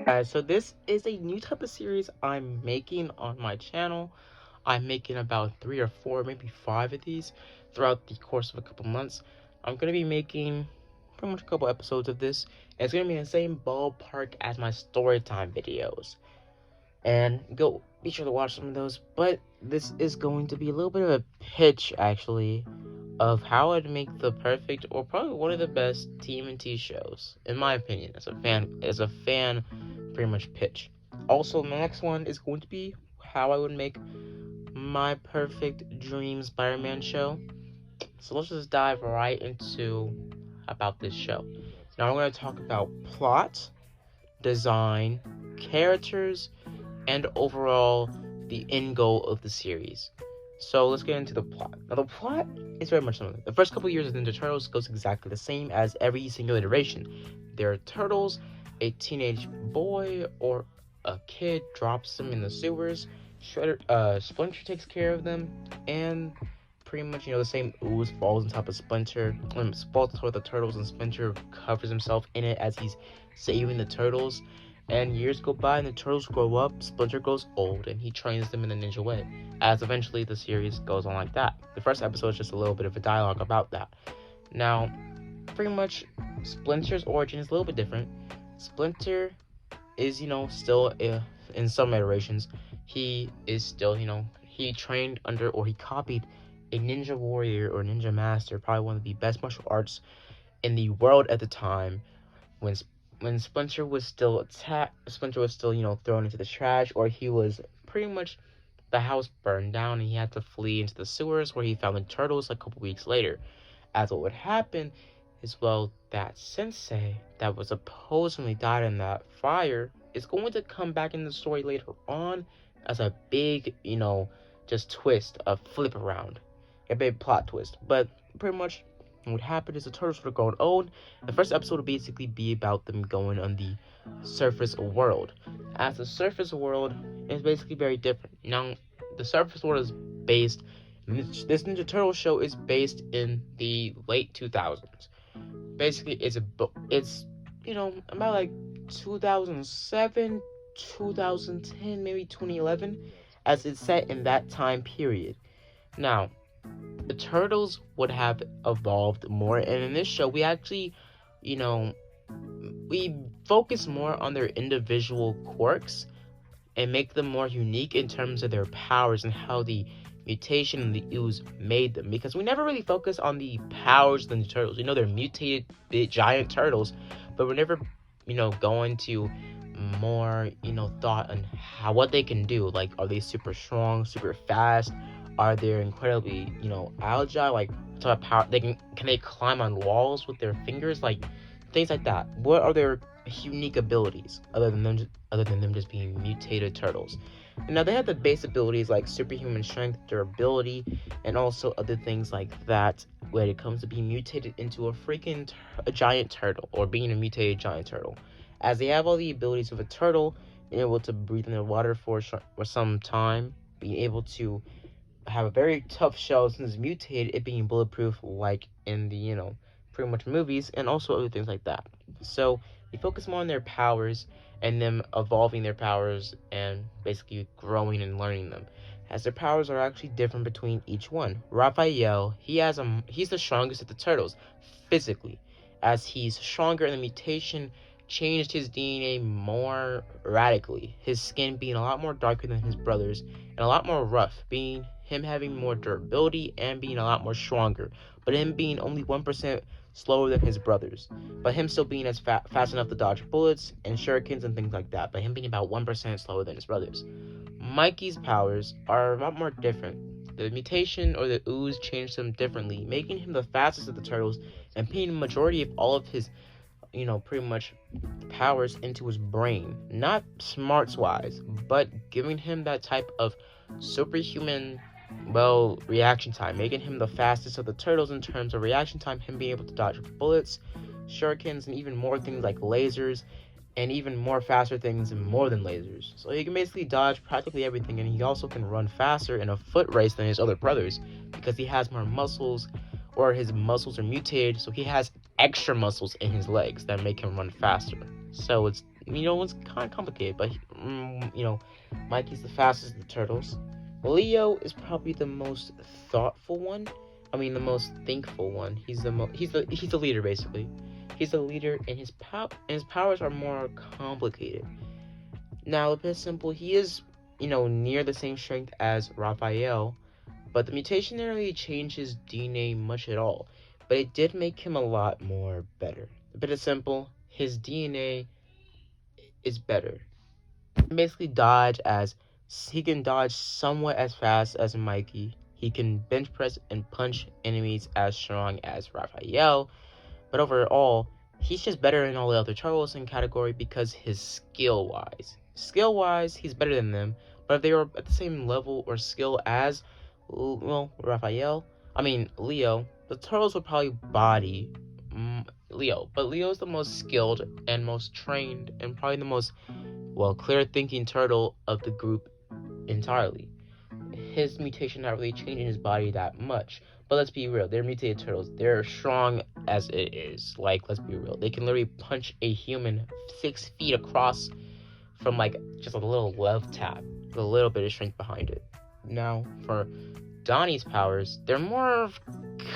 So this is a new type of series I'm making on my channel. I'm making about 3 or 4, maybe 5 of these throughout the course of a couple months. I'm going to be making pretty much a couple episodes of this. It's going to be in the same ballpark as my story time videos. And go be sure to watch some of those. But this is going to be a little bit of a pitch, actually, of how I'd make the perfect, or probably one of the best TMNT shows, in my opinion, as a fan, pretty much pitch. Also, the next one is going to be how I would make my perfect dream Spider-Man show. So let's just dive right into about this show. Now I'm going to talk about plot, design, characters, and overall the end goal of the series. So let's get into the plot. Now the plot is very much similar. The first couple years of Ninja Turtles goes exactly the same as every single iteration. There are turtles, a teenage boy or a kid drops them in the sewers, Splinter takes care of them, and pretty much, the same ooze falls on top of Splinter, falls on top of the turtles, and Splinter covers himself in it as he's saving the turtles. And years go by and the turtles grow up, Splinter grows old, and he trains them in the ninja way, as eventually the series goes on like that. The first episode is just a little bit of a dialogue about that. Now, pretty much, Splinter's origin is a little bit different. Splinter is, still, in some iterations, he is still, he trained under, or he copied a ninja warrior or ninja master, probably one of the best martial arts in the world at the time, when Splinter was still thrown into the trash, or he was pretty much, the house burned down and he had to flee into the sewers where he found the turtles a couple weeks later. As what would happen is, well, that sensei that was supposedly died in that fire is going to come back in the story later on as a big, just twist, a flip around, a big plot twist. But pretty much what would happen is the turtles would grow old. The first episode would basically be about them going on the surface world. As the surface world is basically very different. Now, the surface world is based, this Ninja Turtle show is based in the late 2000s. Basically, it's about like 2007, 2010, maybe 2011, as it's set in that time period. Now, the turtles would have evolved more, and in this show, we actually, we focus more on their individual quirks and make them more unique in terms of their powers and how the mutation and the ooze made them, because we never really focus on the powers of the turtles. They're mutated big giant turtles, but we're never go into more thought on what they can do. Like, are they super strong, super fast? Are they incredibly agile? Like, what type of power can they climb on walls with their fingers? Like, things like that. What are their unique abilities other than them just being mutated turtles? And now they have the base abilities like superhuman strength, durability, and also other things like that when it comes to being mutated into a giant turtle, or being a mutated giant turtle. As they have all the abilities of a turtle, being able to breathe in the water for some time, being able to have a very tough shell since it's mutated, it being bulletproof like in the, pretty much movies, and also other things like that. So we focus more on their powers and them evolving their powers and basically growing and learning them, as their powers are actually different between each one. Raphael, he's the strongest of the turtles physically, as he's stronger, and the mutation changed his DNA more radically, his skin being a lot more darker than his brothers and a lot more rough, being him having more durability and being a lot more stronger, but him being only 1% slower than his brothers, but him still being as fast enough to dodge bullets and shurikens and things like that, but him being about 1% slower than his brothers. Mikey's powers are a lot more different. The mutation or the ooze changed him differently, making him the fastest of the turtles and putting the majority of all of his pretty much powers into his brain. Not smarts wise, but giving him that type of superhuman, reaction time, making him the fastest of the turtles in terms of reaction time, him being able to dodge bullets, shurikens, and even more things like lasers, and even more faster things and more than lasers. So he can basically dodge practically everything, and he also can run faster in a foot race than his other brothers because he has more muscles, or his muscles are mutated, so he has extra muscles in his legs that make him run faster. So it's it's kind of complicated, but Mikey's the fastest of the turtles. Leo is probably the most thoughtful one. I mean, the most thinkful one. He's the leader basically. He's the leader, and his powers are more complicated. Now, a bit simple. He is near the same strength as Raphael, but the mutation didn't really change his DNA much at all. But it did make him a lot more better. A bit of simple. His DNA is better. Basically he can dodge somewhat as fast as Mikey. He can bench press and punch enemies as strong as Raphael. But overall, he's just better than all the other turtles in category because his skill wise, he's better than them. But if they were at the same level or skill as Leo, the turtles would probably body Leo. But Leo's the most skilled and most trained and probably the most clear thinking turtle of the group entirely. His mutation not really changing his body that much. But let's be real, they're mutated turtles. They're strong as it is. Let's be real. They can literally punch a human 6 feet across from just a little love tap with a little bit of strength behind it. Now, for Donnie's powers, they're more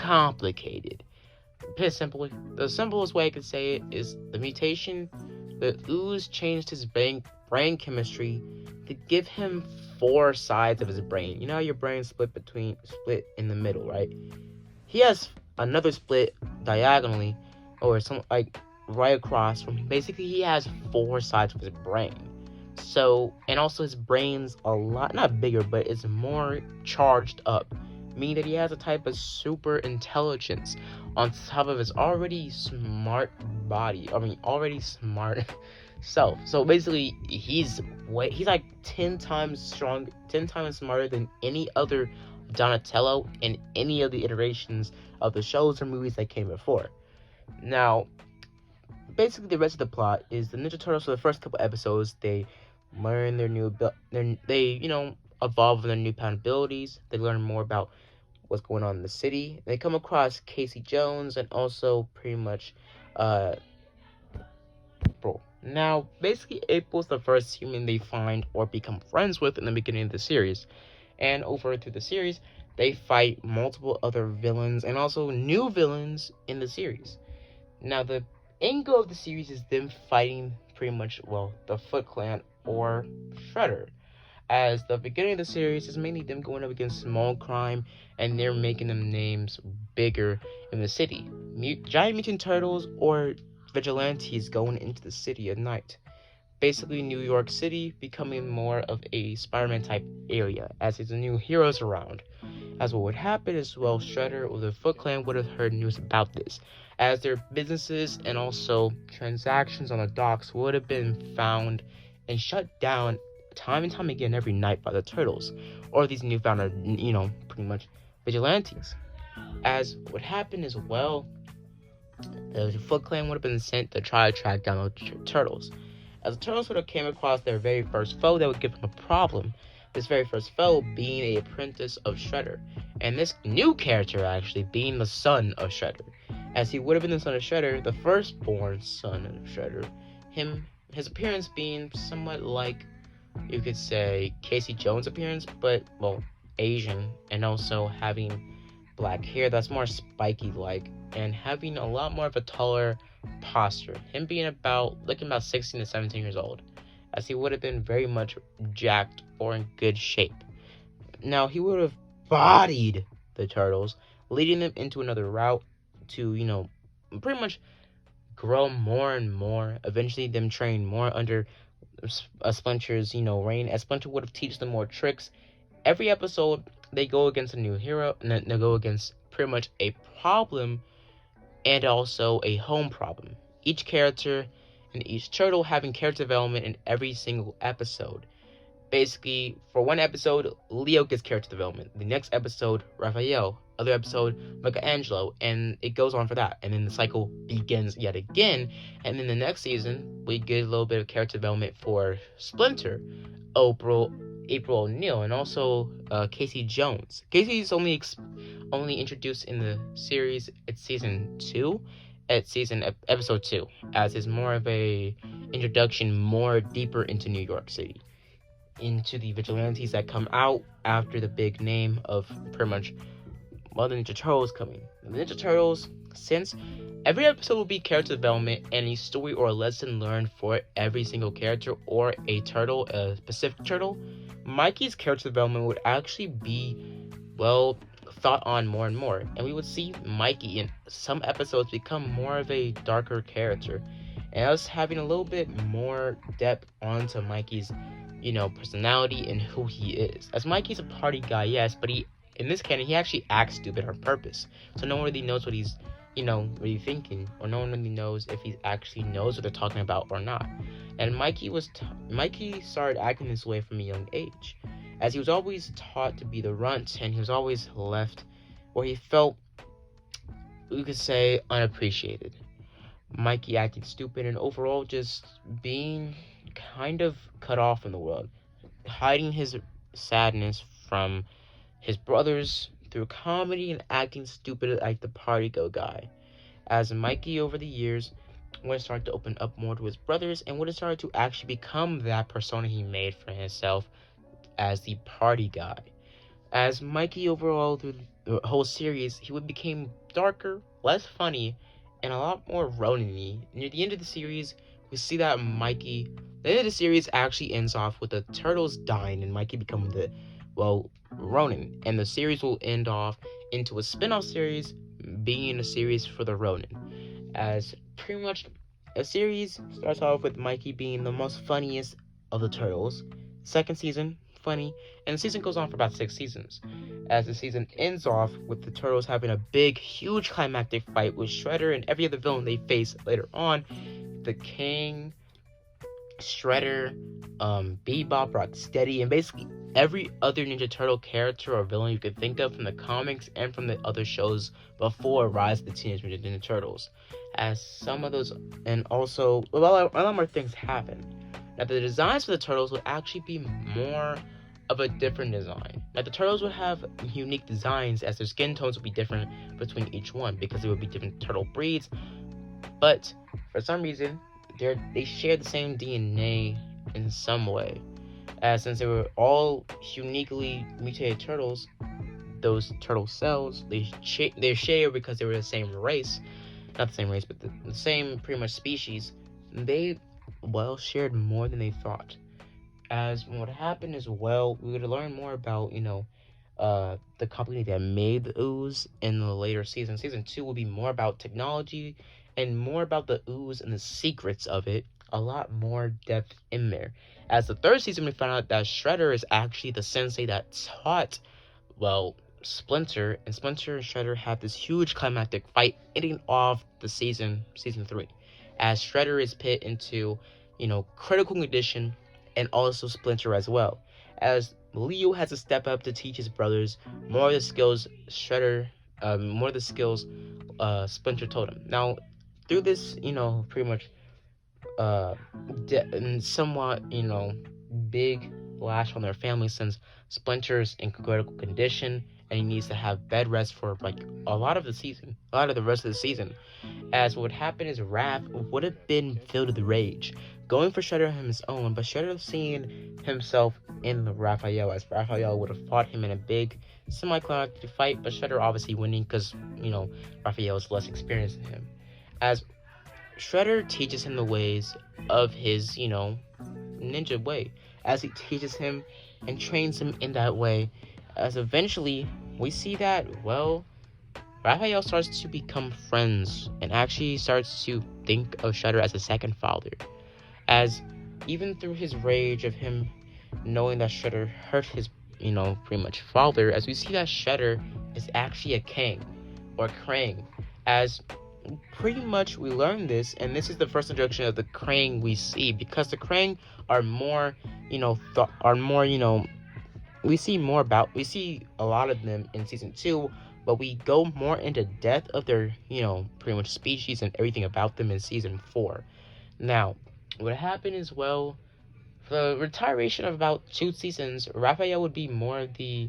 complicated. The simplest way I could say it is the mutation. The ooze changed his brain chemistry to give him 4 sides of his brain. You know how your brain split in the middle, right? He has another split diagonally, or right across from. Basically, he has 4 sides of his brain. So, and also his brain's a lot not bigger, but it's more charged up, meaning that he has a type of super intelligence on top of his already smart body. Already smart self. So basically, he's like 10 times smarter than any other Donatello in any of the iterations of the shows or movies that came before. Now, basically, the rest of the plot is the Ninja Turtles. For the first couple episodes, they learn evolve their newfound abilities. They learn more about what's going on in the city. They come across Casey Jones and also pretty much April. Now, basically, April's the first human they find or become friends with in the beginning of the series. And over through the series, they fight multiple other villains and also new villains in the series. Now, the angle of the series is them fighting pretty much, the Foot Clan or Shredder. As the beginning of the series is mainly them going up against small crime and they're making them names bigger in the city. Giant Mutant Turtles or vigilantes going into the city at night. Basically, New York City becoming more of a Spider-Man type area as there's new heroes around. As what would happen is, Shredder or the Foot Clan would have heard news about this, as their businesses and also transactions on the docks would have been found and shut down time and time again every night by the Turtles, or these newfound, pretty much vigilantes. As what happened as the Foot Clan would have been sent to try to track down the Turtles. As the Turtles would have came across their very first foe that would give them a problem, this very first foe being an apprentice of Shredder, and this new character actually being the son of Shredder. As he would have been the son of Shredder, the firstborn son of Shredder, his appearance being somewhat like, you could say, Casey Jones' appearance, but, Asian, and also having black hair that's more spiky-like, and having a lot more of a taller posture. Him being looking about 16 to 17 years old, as he would have been very much jacked or in good shape. Now, he would have bodied the Turtles, leading them into another route to, pretty much grow more and more. Eventually, them train more under Splinter's, reign, as Splinter would have teach them more tricks. Every episode, they go against a new hero, and then they go against pretty much a problem and also a home problem. Each character and each turtle having character development in every single episode. Basically, for one episode, Leo gets character development. The next episode, Raphael. Other episode, Michelangelo. And it goes on for that. And then the cycle begins yet again. And then the next season, we get a little bit of character development for Splinter, April O'Neil, and also Casey Jones. Casey's only introduced in the series. It's season 2. at episode 2, as is more of a introduction more deeper into New York City, into the vigilantes that come out after the big name of pretty much, well, the Ninja Turtles coming. The Ninja Turtles, since every episode will be character development and a story or a lesson learned for every single character or a turtle, a specific turtle, Mikey's character development would actually be, well, thought on more and more. And we would see Mikey in some episodes become more of a darker character. And us having a little bit more depth onto Mikey's, personality and who he is. As Mikey's a party guy, yes, but in this canon, he actually acts stupid on purpose. So no one really knows what he's, really thinking, or no one really knows if he actually knows what they're talking about or not. And Mikey started acting this way from a young age, as he was always taught to be the runt, and he was always left where he felt, we could say, unappreciated. Mikey acting stupid and overall just being kind of cut off in the world, hiding his sadness from his brothers through comedy and acting stupid like the party go guy. As Mikey over the years would have started to open up more to his brothers and would have started to actually become that persona he made for himself as the party guy. As Mikey overall through the whole series, he would become darker, less funny, and a lot more Ronin-y. Near the end of the series, we see that the end of the series actually ends off with the turtles dying and Mikey becoming Ronin. And the series will end off into a spin-off series, being a series for the Ronin. As pretty much a series starts off with Mikey being the most funniest of the turtles. Second season, funny, and the season goes on for about 6 seasons. As the season ends off with the turtles having a big, huge climactic fight with Shredder and every other villain they face later on. The King, Shredder, Bebop, Rocksteady, and basically every other Ninja Turtle character or villain you could think of from the comics and from the other shows before Rise of the Teenage Mutant Ninja Turtles. As some of those, and also, a lot more things happen. Now, the designs for the turtles would actually be more of a different design. Now, the turtles would have unique designs as their skin tones would be different between each one because there would be different turtle breeds, but for some reason, they share the same DNA in some way. As since they were all uniquely mutated turtles, those turtle cells, they share because they were the same race, not the same race, but the same pretty much species. They, shared more than they thought. As what happened is, we would learn more about, the company that made the ooze in the later season. Season 2 will be more about technology and more about the ooze and the secrets of it. A lot more depth in there. As the third season, we found out that Shredder is actually the sensei that taught, Splinter, and Splinter and Shredder have this huge climactic fight ending off the season 3. As Shredder is put into, critical condition, and also Splinter as well. As Leo has to step up to teach his brothers more of the skills Splinter told him. Now, through this, pretty much, somewhat, big lash on their family since Splinter's in critical condition and he needs to have bed rest for a lot of the rest of the season. As what would happen is Raph would have been filled with rage, going for Shredder on his own, but Shredder seeing himself in Raphael, as Raphael would have fought him in a big semi-climactic fight, but Shredder obviously winning because, Raphael is less experienced than him. As Shredder teaches him the ways of his, ninja way, as he teaches him and trains him in that way, as eventually we see that, Raphael starts to become friends and actually starts to think of Shredder as a second father. As even through his rage of him knowing that Shredder hurt his, pretty much father, as we see that Shredder is actually a king or Krang. As pretty much we learn this, and this is the first introduction of the Krang we see, because the Krang are more, we see a lot of them in season 2, but we go more into depth of their, pretty much species and everything about them in season 4. Now, what happened is, for the retiration of about 2 seasons, Raphael would be more the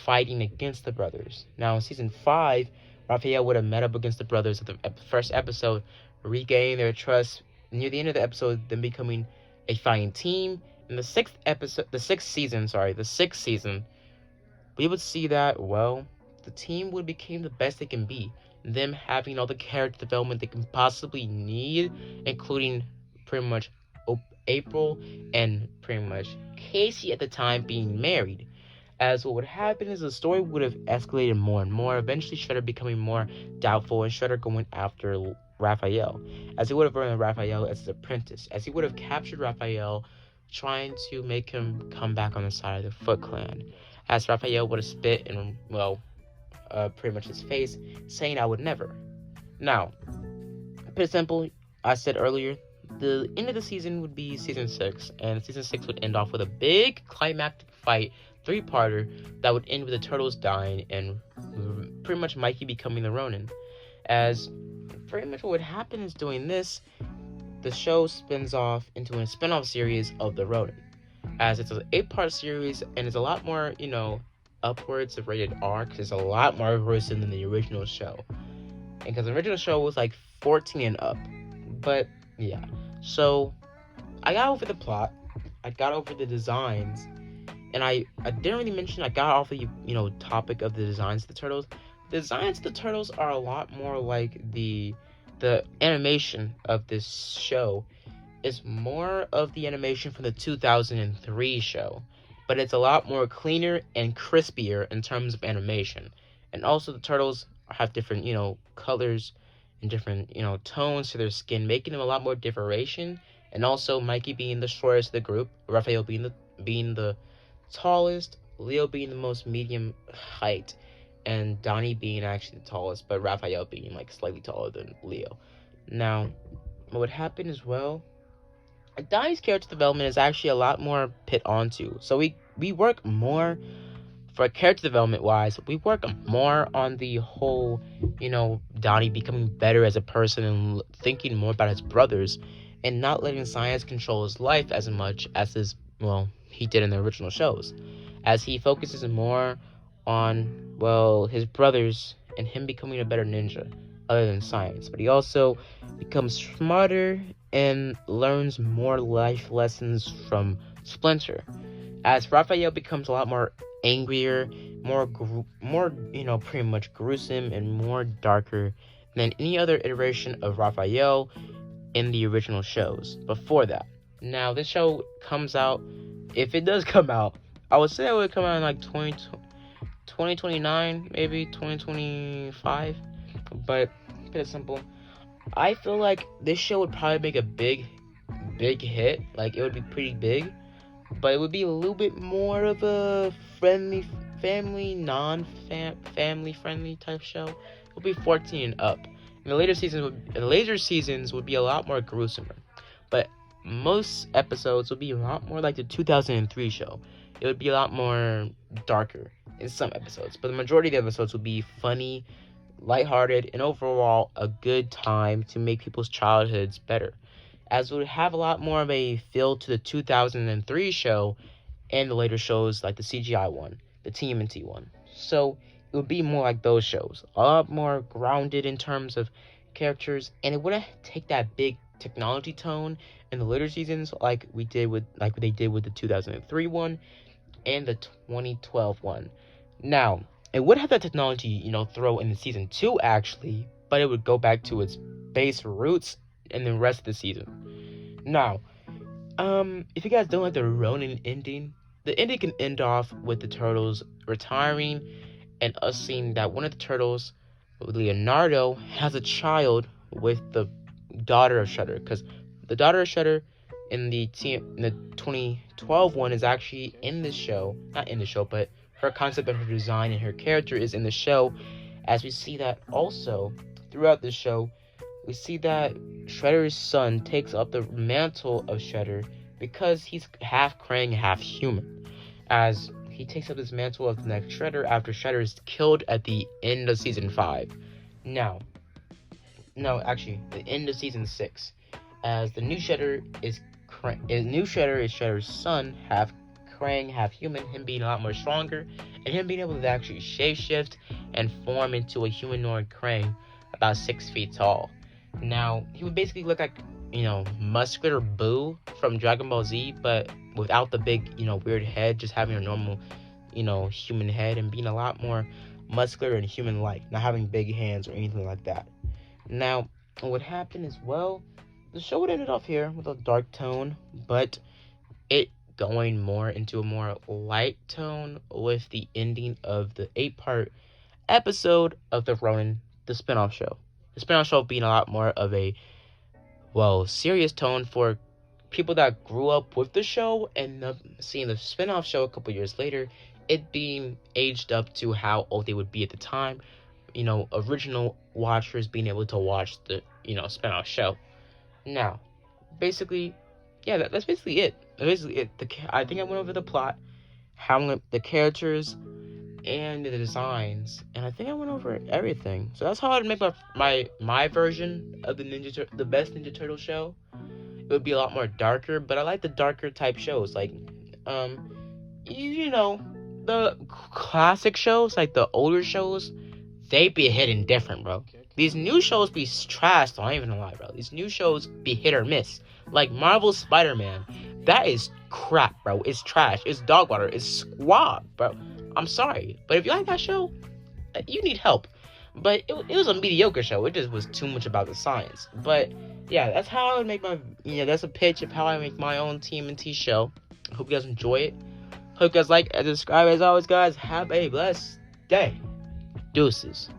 fighting against the brothers. Now, in season 5, Raphael would have met up against the brothers of the first episode, regaining their trust near the end of the episode, then becoming a fighting team. In the sixth season, we would see that, well, the team would become the best they can be. Them having all the character development they can possibly need, including pretty much April and pretty much Casey at the time being married. As what would happen is the story would have escalated more and more, eventually Shredder becoming more doubtful and Shredder going after Raphael, as he would have burned Raphael as his apprentice, as he would have captured Raphael, trying to make him come back on the side of the Foot Clan, as Raphael would have spit in, well, pretty much his face, saying, "I would never." Now, pretty simple, I said earlier, the end of the season would be season 6, and season 6 would end off with a big climactic fight, 3-parter, that would end with the turtles dying and pretty much Mikey becoming the Ronin. As pretty much what would happen is doing this, the show spins off into a spin-off series of the Ronin, as it's an 8-part series and it's a lot more, upwards of rated R, because it's a lot more gruesome than the original show. And because the original show was like 14 and up. But yeah, so I got over the plot, I got over the designs, and I didn't really mention, I got off the topic of the designs of the turtles. The designs of the turtles are a lot more like the animation of this show is more of the animation from the 2003 show, but it's a lot more cleaner and crispier in terms of animation. And also the turtles have different colors and different tones to their skin, making them a lot more differentiation. And also Mikey being the shortest of the group, Raphael being the tallest, Leo being the most medium height, and Donnie being actually the tallest, but Raphael being like slightly taller than Leo. Now, what would happen as well, Donnie's character development is actually a lot more put onto. So we work more for character development wise, we work more on the whole, Donnie becoming better as a person and thinking more about his brothers and not letting science control his life as much as he did in the original shows, as he focuses more on, his brothers and him becoming a better ninja other than science. But he also becomes smarter and learns more life lessons from Splinter, as Raphael becomes a lot more angrier, more pretty much gruesome and more darker than any other iteration of Raphael in the original shows before that. Now, this show comes out, if it does come out, I would say it would come out in like 2029, maybe 2025, but it's simple. I feel like this show would probably make a big hit, like it would be pretty big, but it would be a little bit more of a family, non-family friendly type show. It would be 14 and up. And the later seasons would be a lot more gruesomer. But most episodes would be a lot more like the 2003 show. It would be a lot more darker in some episodes. But the majority of the episodes would be funny, lighthearted, and overall a good time to make people's childhoods better, as it would have a lot more of a feel to the 2003 show and the later shows like the CGI one, the TMNT one. So it would be more like those shows, a lot more grounded in terms of characters, and it wouldn't take that big technology tone in the later seasons like they did with the 2003 one and the 2012 one. Now, it would have that technology, throw in the season 2 actually, but it would go back to its base roots in the rest of the season. Now, if you guys don't like the Ronin ending, the ending can end off with the turtles retiring and us seeing that one of the turtles, Leonardo, has a child with the daughter of Shredder, because the daughter of Shredder in the 2012 one is actually in this show, not in the show, but her concept and her design and her character is in the show, as we see that also throughout the show. We see that Shredder's son takes up the mantle of Shredder because he's half Krang, half human, as he takes up this mantle of the next Shredder after Shredder is killed at the end of season 5. The end of season 6, as the new Shredder is Shredder's son, half Krang, half human, him being a lot more stronger, and him being able to actually shapeshift and form into a humanoid crane about 6 feet tall. Now, he would basically look like, muscular Boo from Dragon Ball Z, but without the big, weird head, just having a normal, human head and being a lot more muscular and human-like, not having big hands or anything like that. Now, what happened is, well, the show would ended off here with a dark tone, but it going more into a more light tone with the ending of the 8-part episode of the Ronin, the spinoff show. The spinoff show being a lot more of a, serious tone for people that grew up with the show and seeing the spinoff show a couple years later, it being aged up to how old they would be at the time. Original watchers being able to watch the, spinoff show. Now, basically, yeah, that's basically it. I think I went over the plot, how the characters, and the designs, and I think I went over everything. So that's how I'd make my version of the best Ninja Turtle show. It would be a lot more darker, but I like the darker type shows, like, the classic shows, like the older shows, they be hitting different, bro. These new shows be trash, so I ain't even lie, bro. These new shows be hit or miss. Like Marvel's Spider-Man, that is crap, bro. It's trash. It's dog water. It's squab, bro. I'm sorry, but if you like that show, you need help. But it was a mediocre show. It just was too much about the science. But yeah, that's how I would make my, that's a pitch of how I make my own TMNT show. I hope you guys enjoy it. Hope you guys like and subscribe. As always, guys, have a blessed day. Deuces.